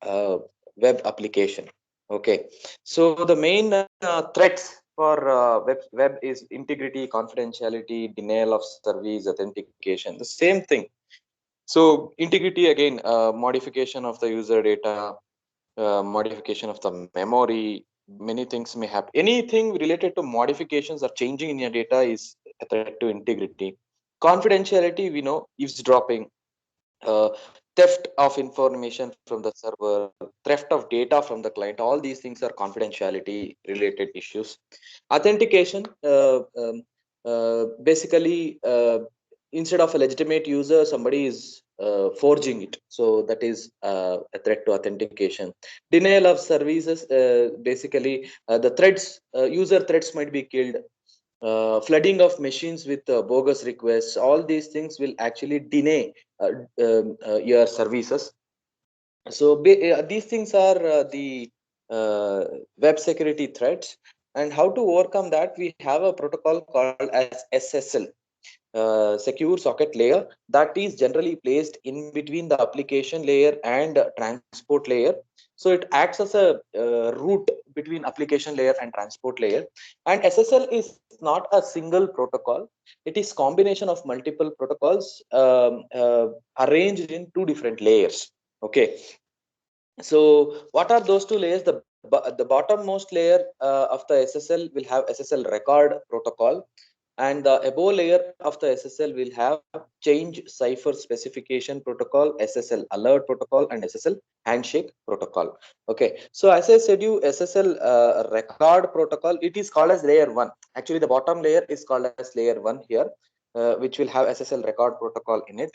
uh, web application. Okay, so the main threats for web is integrity, confidentiality, denial of service, authentication. The same thing. So integrity again, modification of the user data, modification of the memory. Many things may happen. Anything related to modifications or changing in your data is a threat to integrity. Confidentiality, we know, eavesdropping, uh, theft of information from the server, theft of data from the client. All these things are confidentiality related issues. Authentication, basically, instead of a legitimate user, somebody is forging it. So that is a threat to authentication. Denial of services, basically, the threads, user threads might be killed. Flooding of machines with bogus requests, all these things will actually deny uh, your services. So these things are the web security threats. And how to overcome that, we have a protocol called as SSL, secure socket layer, that is generally placed in between the application layer and transport layer. So it acts as a route between application layer and transport layer. And SSL is not a single protocol, it is combination of multiple protocols, arranged in two different layers. Okay, so what are those two layers? The bottommost layer of the SSL will have SSL record protocol, and the above layer of the SSL will have change cipher specification protocol, SSL alert protocol, and SSL handshake protocol. Okay, so as I said you, SSL record protocol, it is called as layer 1. Actually the bottom layer is called as layer 1 here, which will have SSL record protocol in it.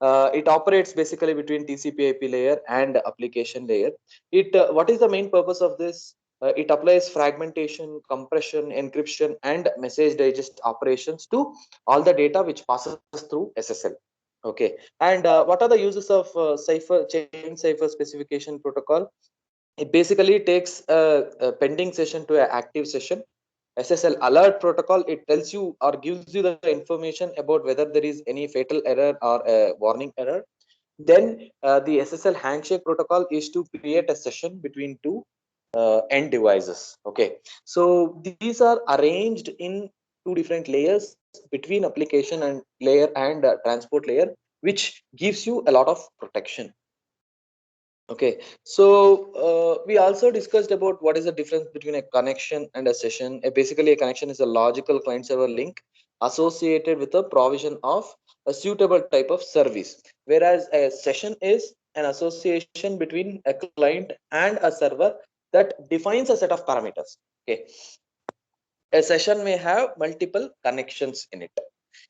It operates basically between TCP IP layer and application layer. It what is the main purpose of this? It applies fragmentation, compression, encryption, and message digest operations to all the data which passes through SSL. Okay, and what are the uses of cipher chain cipher specification protocol? It basically takes a pending session to an active session. SSL alert protocol, it tells you or gives you the information about whether there is any fatal error or a warning error. Then the SSL handshake protocol is to create a session between two end devices. Okay, so these are arranged in two different layers between application and layer and transport layer, which gives you a lot of protection. Okay, so we also discussed about what is the difference between a connection and a session. Basically, a connection is a logical client server link associated with a provision of a suitable type of service, whereas a session is an association between a client and a server that defines a set of parameters. Okay, a session may have multiple connections in it.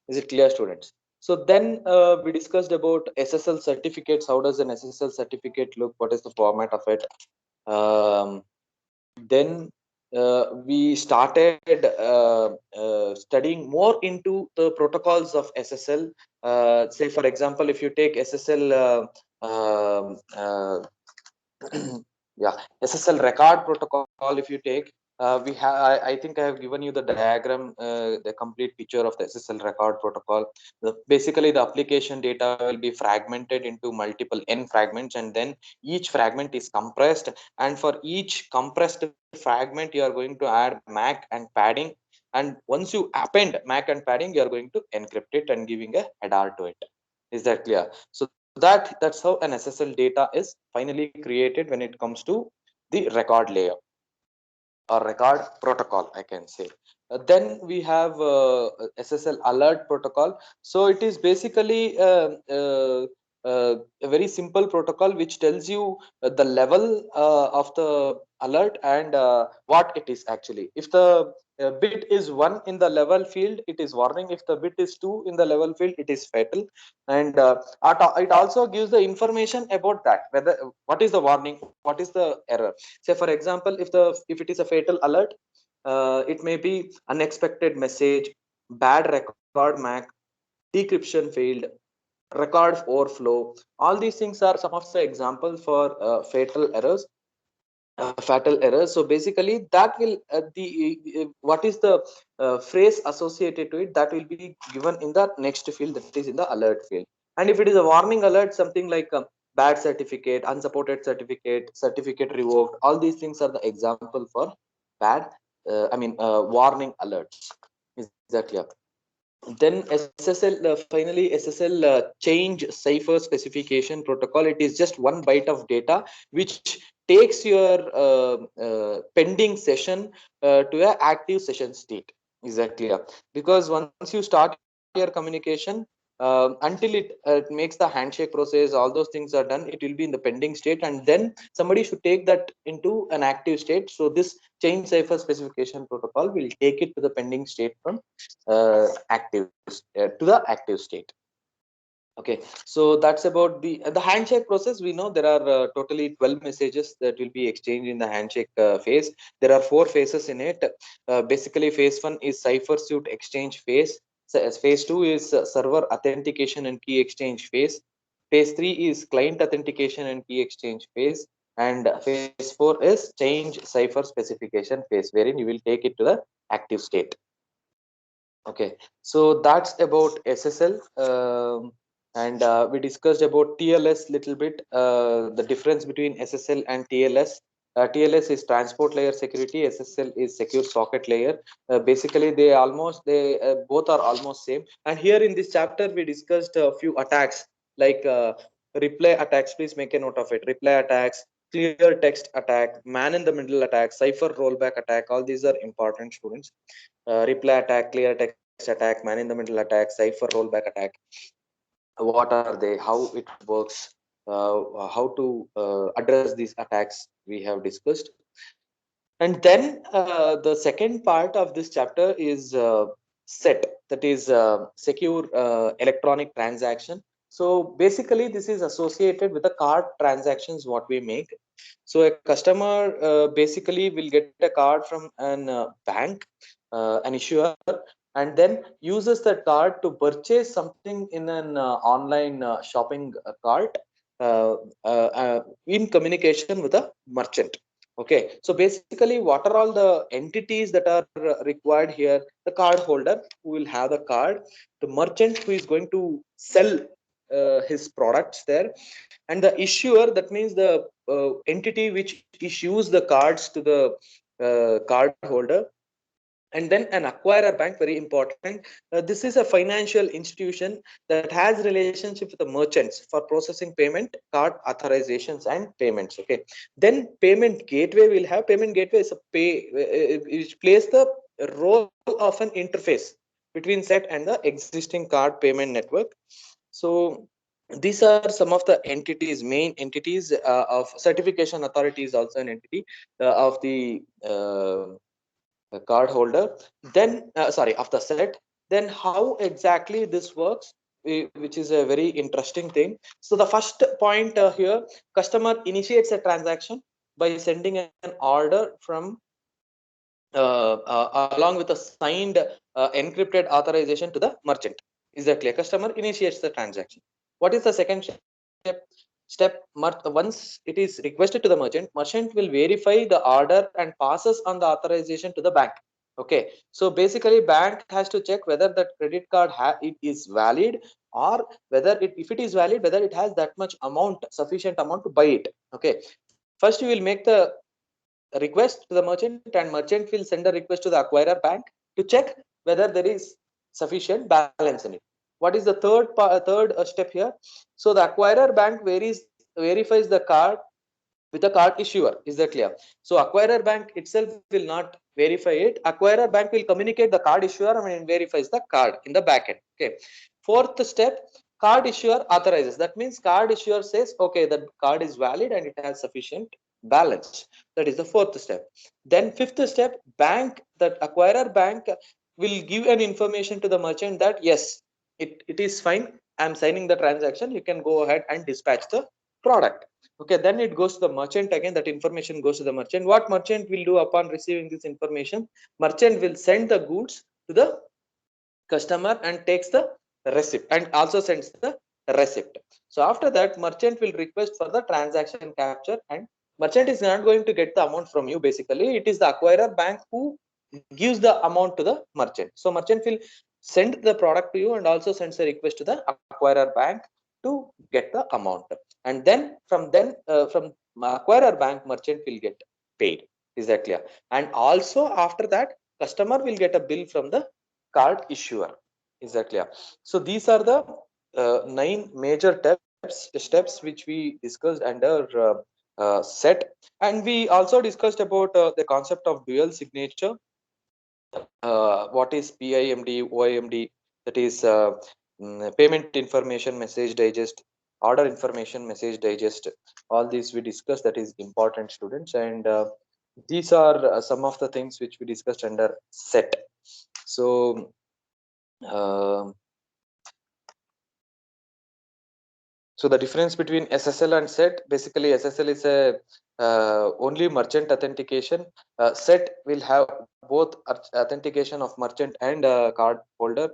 Is it clear, students? So then we discussed about SSL certificates. How does an SSL certificate look? What is the format of it? Um, then we started studying more into the protocols of SSL. Say, for example, if you take SSL, yeah, SSL record protocol, if you take, we have, I think I have given you the diagram, the complete picture of the SSL record protocol. Basically the application data will be fragmented into multiple n fragments, and then each fragment is compressed, and for each compressed fragment you are going to add MAC and padding, and once you append MAC and padding, you are going to encrypt it and giving a header to it. Is that clear? So that's how an SSL data is finally created when it comes to the record layer or record protocol, I can say. Then we have SSL alert protocol. So it is basically a very simple protocol which tells you the level of the alert and what it is actually. If the bit is 1 in the level field, it is warning. If the bit is 2 in the level field, it is fatal. And it also gives the information about that, whether what is the warning, what is the error. Say for example, if it is a fatal alert, it may be unexpected message, bad record MAC, decryption failed, record overflow. All these things are some of the examples for fatal errors. So basically that will the what is the phrase associated to it, that will be given in the next field, that is in the alert field. And if it is a warning alert, something like bad certificate, unsupported certificate, certificate revoked. All these things are the example for bad, warning alerts. Is that clear? Then SSL, finally SSL change cipher specification protocol. It is just one byte of data which takes your pending session to a active session state. Is that clear? Because once you start your communication, until it makes the handshake process, all those things are done, it will be in the pending state, and then somebody should take that into an active state. So this change cipher specification protocol will take it to the pending state from active to the active state. Okay, so that's about the handshake process. We know there are totally 12 messages that will be exchanged in the handshake phase. There are 4 phases in it. Basically, phase 1 is cipher suit exchange phase. So as phase 2 is server authentication and key exchange phase. Phase 3 is client authentication and key exchange phase. And phase 4 is change cipher specification phase, wherein you will take it to the active state. Okay, so that's about SSL. And we discussed about TLS little bit, the difference between SSL and TLS. TLS is transport layer security, SSL is secure socket layer. Basically they both are almost same. And here in this chapter we discussed a few attacks like reply attacks. Please make a note of it. Reply attacks, clear text attack, man in the middle attack, cipher rollback attack. All these are important, students. Reply attack, clear text attack, man in the middle attack, cipher rollback attack. What are they? How it works? How to address these attacks? We have discussed. And then the second part of this chapter is SET, that is secure electronic transaction. So basically, this is associated with the card transactions what we make. So a customer basically will get a card from an bank, an issuer, and then uses that card to purchase something in an online shopping cart in communication with a merchant. Okay, so basically, what are all the entities that are required here? The card holder who will have the card, the merchant who is going to sell his products there, and the issuer, that means the entity which issues the cards to the card holder, and then an acquirer bank, very important. This is a financial institution that has relationship with the merchants for processing payment, card authorizations and payments. Okay, then payment gateway will have. Payment gateway is a which plays the role of an interface between SET and the existing card payment network. So these are some of the entities, main entities of certification authority is also an entity of the card holder. Then of the SET. Then how exactly this works, which is a very interesting thing. So the first point here, customer initiates a transaction by sending an order from along with a signed encrypted authorization to the merchant. Is that clear? Customer initiates the transaction. What is the second step? Once it is requested to the merchant will verify the order and passes on the authorization to the bank. Okay, so basically bank has to check whether that credit card it is valid, or whether if it is valid, whether it has that much amount, sufficient amount to buy it. Okay, first you will make the request to the merchant, and merchant will send a request to the acquirer bank to check whether there is sufficient balance in it. What is the third step here? So the acquirer bank verifies the card with the card issuer. Is that clear? So acquirer bank itself will not verify it. Acquirer bank will communicate the card issuer and verifies the card in the backend. Okay, fourth step, card issuer authorizes. That means card issuer says, okay, the card is valid and it has sufficient balance. That is the fourth step. Then fifth step, bank, that acquirer bank will give an information to the merchant that yes, it is fine, I'm signing the transaction, you can go ahead and dispatch the product. Okay, then it goes to the merchant again. That information goes to the merchant. What merchant will do upon receiving this information? Merchant will send the goods to the customer and takes the receipt, and also sends the receipt. So after that, merchant will request for the transaction capture, and merchant is not going to get the amount from you. Basically, it is the acquirer bank who gives the amount to the merchant. So merchant will send the product to you and also sends a request to the acquirer bank to get the amount. and then from acquirer bank, merchant will get paid. Is that clear? And also after that, customer will get a bill from the card issuer. Is that clear? So these are the 9 major steps which we discussed under set, and we also discussed about the concept of dual signature. What is PIMD, OIMD? That is payment information message digest, order information message digest. All these we discussed. That is important, students, and these are some of the things which we discussed under set. So so the difference between SSL and set, basically SSL is a only merchant authentication. Set will have both authentication of merchant and card holder.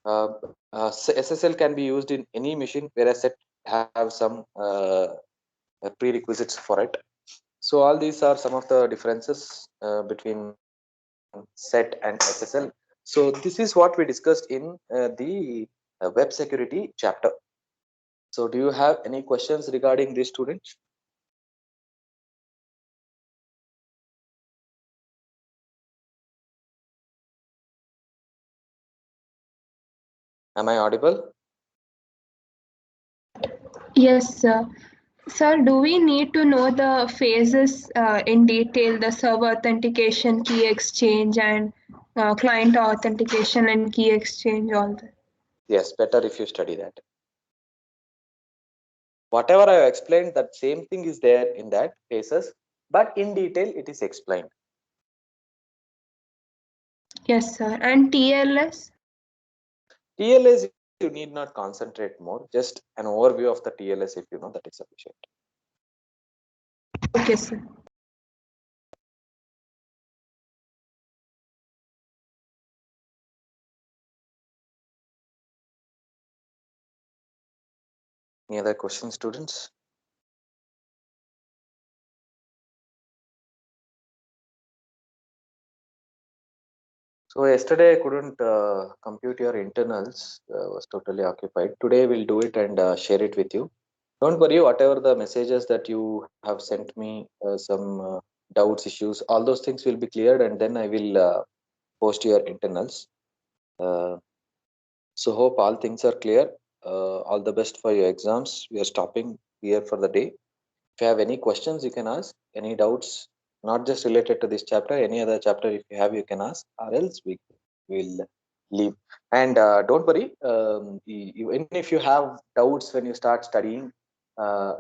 SSL can be used in any machine, whereas set have some prerequisites for it. So all these are some of the differences between set and SSL. So this is what we discussed in the web security chapter. So do you have any questions regarding this, students? Am I audible? Yes, sir. Sir, do we need to know the phases in detail, the server authentication, key exchange, and client authentication and key exchange, all that? Yes, better if you study that. Whatever I have explained, that same thing is there in that phases, but in detail it is explained. Yes, sir. And TLS? TLS, you need not concentrate more, just an overview of the TLS if you know, that is sufficient. Okay, sir. Any other questions, students? So yesterday I couldn't compute your internals, was totally occupied. Today we'll do it and share it with you. Don't worry, whatever the messages that you have sent me, some doubts, issues, all those things will be cleared, and then I will post your internals. So hope all things are clear. All the best for your exams. We are stopping here for the day. If you have any questions, you can ask. Any doubts, not just related to this chapter, any other chapter, if you have, you can ask, or else we will leave. And don't worry, even if you have doubts when you start studying,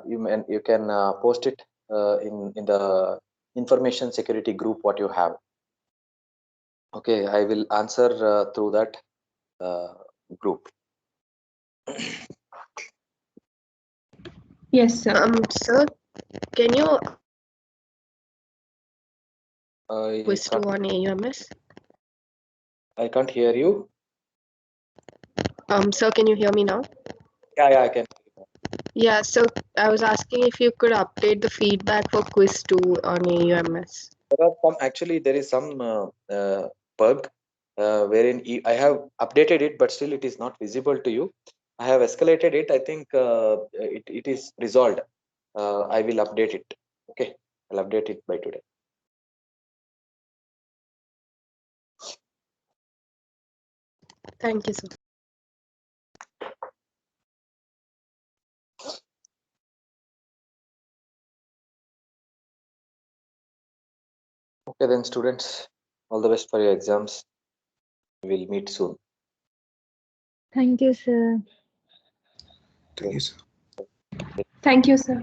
you can post it in the information security group what you have. Okay, I will answer through that group. Yes, sir. Sir, can you I quiz 2 on AUMS? can't hear you. Sir, can you hear me now? Yeah, I can. Yeah, so I was asking if you could update the feedback for quiz 2 on AUMS. There is some bug wherein I have updated it, but still it is not visible to you. I have escalated it. I think it is resolved. I will update it. Okay, I'll update it by today. Thank you, sir. Okay, then students, all the best for your exams. We'll meet soon. Thank you, sir. Thank you, sir. Thank you, sir.